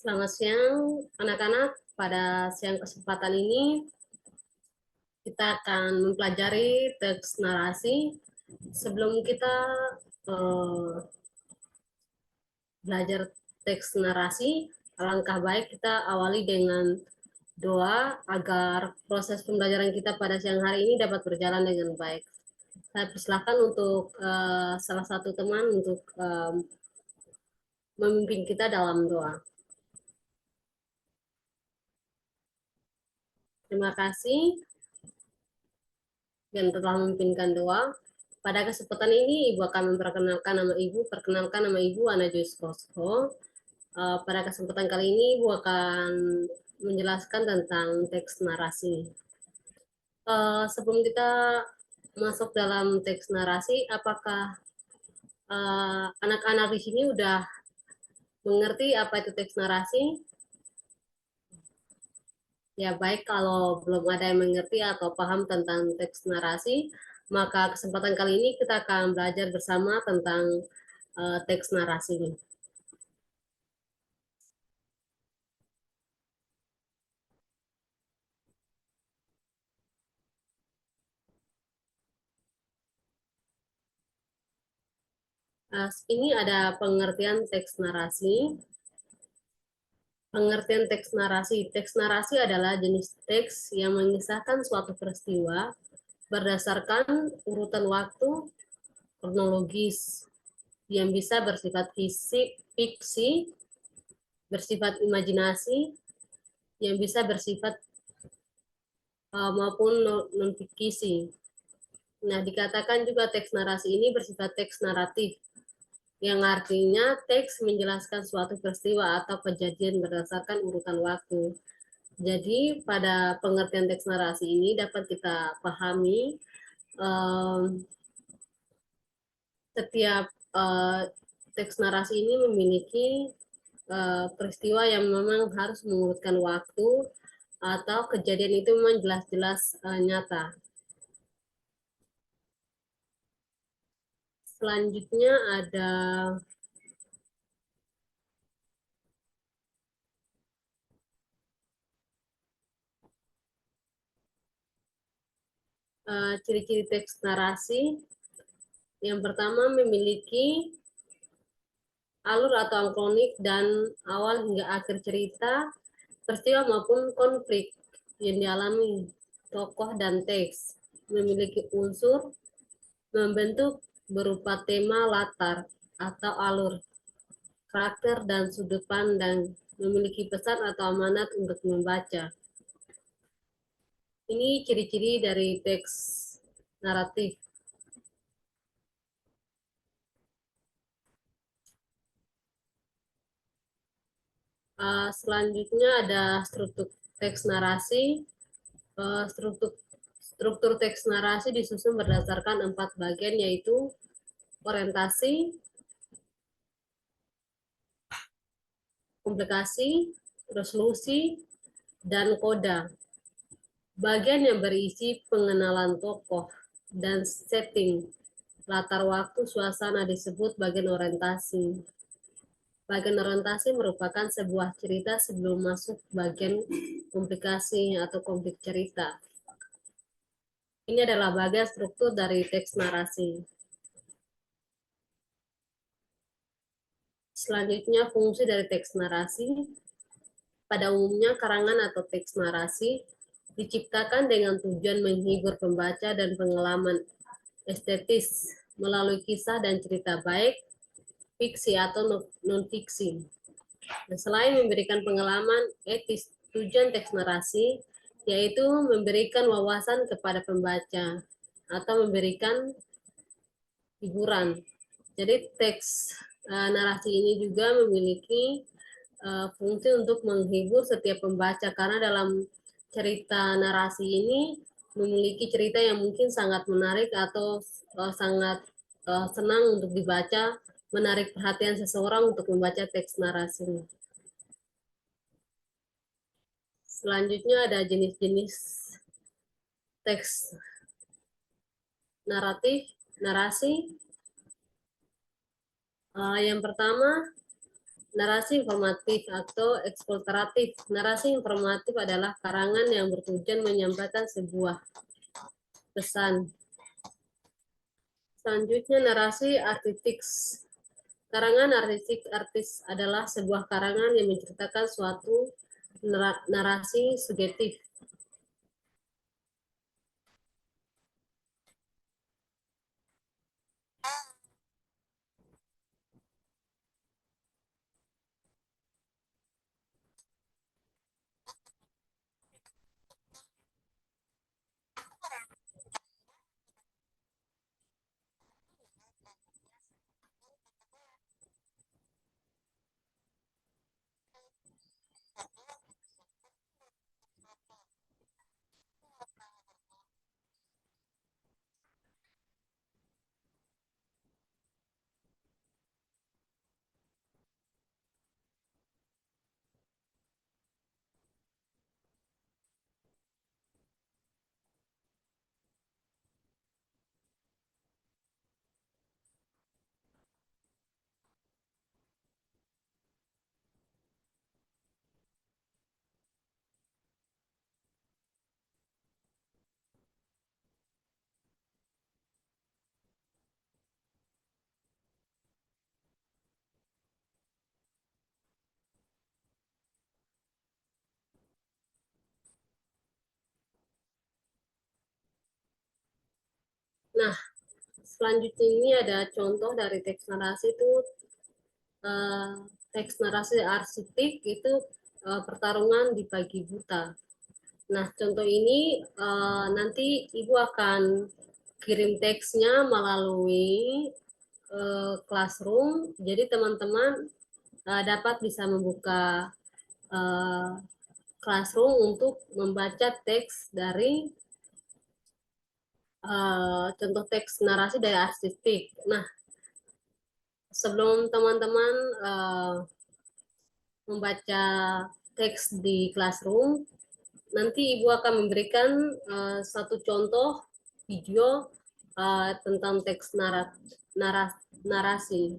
Selamat siang, anak-anak. Pada siang kesempatan ini, kita akan mempelajari teks narasi. Sebelum kita eh, belajar teks narasi, alangkah baik kita awali dengan doa agar proses pembelajaran kita pada siang hari ini dapat berjalan dengan baik. Saya persilahkan untuk salah satu teman untuk memimpin kita dalam doa. Terima kasih yang telah memimpinkan doa. Pada kesempatan ini, Ibu akan memperkenalkan nama Ibu. Perkenalkan nama Ibu, Ana Joyce Kosko. Pada kesempatan kali ini, Ibu akan menjelaskan tentang teks narasi. Sebelum kita masuk dalam teks narasi, apakah anak-anak di sini udah mengerti apa itu teks narasi? Ya, baik, kalau belum ada yang mengerti atau paham tentang teks narasi, maka kesempatan kali ini kita akan belajar bersama tentang teks narasi. Ini ada pengertian teks narasi. Pengertian teks narasi. Teks narasi adalah jenis teks yang mengisahkan suatu peristiwa berdasarkan urutan waktu kronologis yang bisa bersifat fiksi, bersifat imajinasi, yang bisa bersifat maupun non-fiksi. Nah, dikatakan juga teks narasi ini bersifat teks naratif, yang artinya teks menjelaskan suatu peristiwa atau kejadian berdasarkan urutan waktu. Jadi, pada pengertian teks narasi ini dapat kita pahami setiap teks narasi ini memiliki peristiwa yang memang harus mengurutkan waktu atau kejadian itu memang jelas-jelas nyata. Selanjutnya ada ciri-ciri teks narasi. Yang pertama memiliki alur atau ankronik dan awal hingga akhir cerita, peristiwa maupun konflik yang dialami tokoh dan teks. Memiliki unsur membentuk berupa tema latar atau alur, karakter dan sudut pandang, memiliki pesan atau amanat untuk membaca. Ini ciri-ciri dari teks naratif. Selanjutnya ada struktur teks narasi. Struktur teks narasi disusun berdasarkan 4 bagian, yaitu orientasi, komplikasi, resolusi, dan koda. Bagian yang berisi pengenalan tokoh dan setting latar waktu suasana disebut bagian orientasi. Bagian orientasi merupakan sebuah cerita sebelum masuk bagian komplikasi atau konflik cerita. Ini adalah bagian struktur dari teks narasi. Selanjutnya, fungsi dari teks narasi. Pada umumnya, karangan atau teks narasi diciptakan dengan tujuan menghibur pembaca dan pengalaman estetis melalui kisah dan cerita baik, fiksi atau non-fiksi. Nah, selain memberikan pengalaman etis, tujuan teks narasi yaitu memberikan wawasan kepada pembaca atau memberikan hiburan. Jadi teks narasi ini juga memiliki fungsi untuk menghibur setiap pembaca, karena dalam cerita narasi ini memiliki cerita yang mungkin sangat menarik atau sangat senang untuk dibaca, menarik perhatian seseorang untuk membaca teks narasi. Selanjutnya ada jenis-jenis teks narasi. Yang pertama Narasi informatif atau eksploratif. Narasi informatif adalah karangan yang bertujuan menyampaikan sebuah pesan. Selanjutnya narasi artistiks. Karangan artis adalah sebuah karangan yang menceritakan suatu narasi subjektif. Nah, selanjutnya ini ada contoh dari teks narasi itu eh, teks narasi arsitek itu pertarungan di pagi buta. Nah, contoh ini nanti Ibu akan kirim teksnya melalui Classroom. Jadi teman-teman dapat bisa membuka eh, Classroom untuk membaca teks dari contoh teks narasi dari artistik. Nah, sebelum teman-teman membaca teks di Classroom, nanti Ibu akan memberikan satu contoh video tentang teks narasi.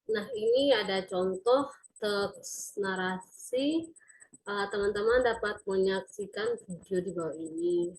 Nah, ini ada contoh teks narasi. Teman-teman dapat menyaksikan video di bawah ini.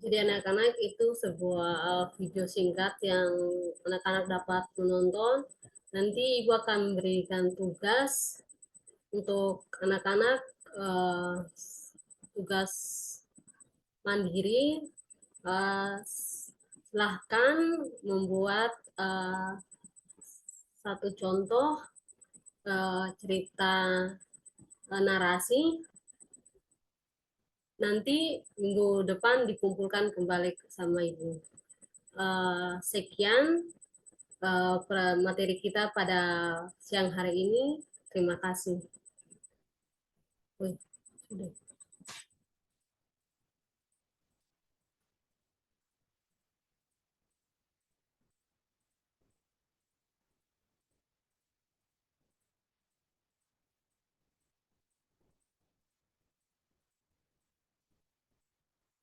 Jadi anak-anak itu sebuah video singkat yang anak-anak dapat menonton. Nanti Ibu akan berikan tugas untuk anak-anak, eh, tugas mandiri. eh, Silahkan membuat satu contoh cerita narasi. Nanti minggu depan dikumpulkan kembali sama Ibu. Sekian materi kita pada siang hari ini. Terima kasih. Wih, sudah.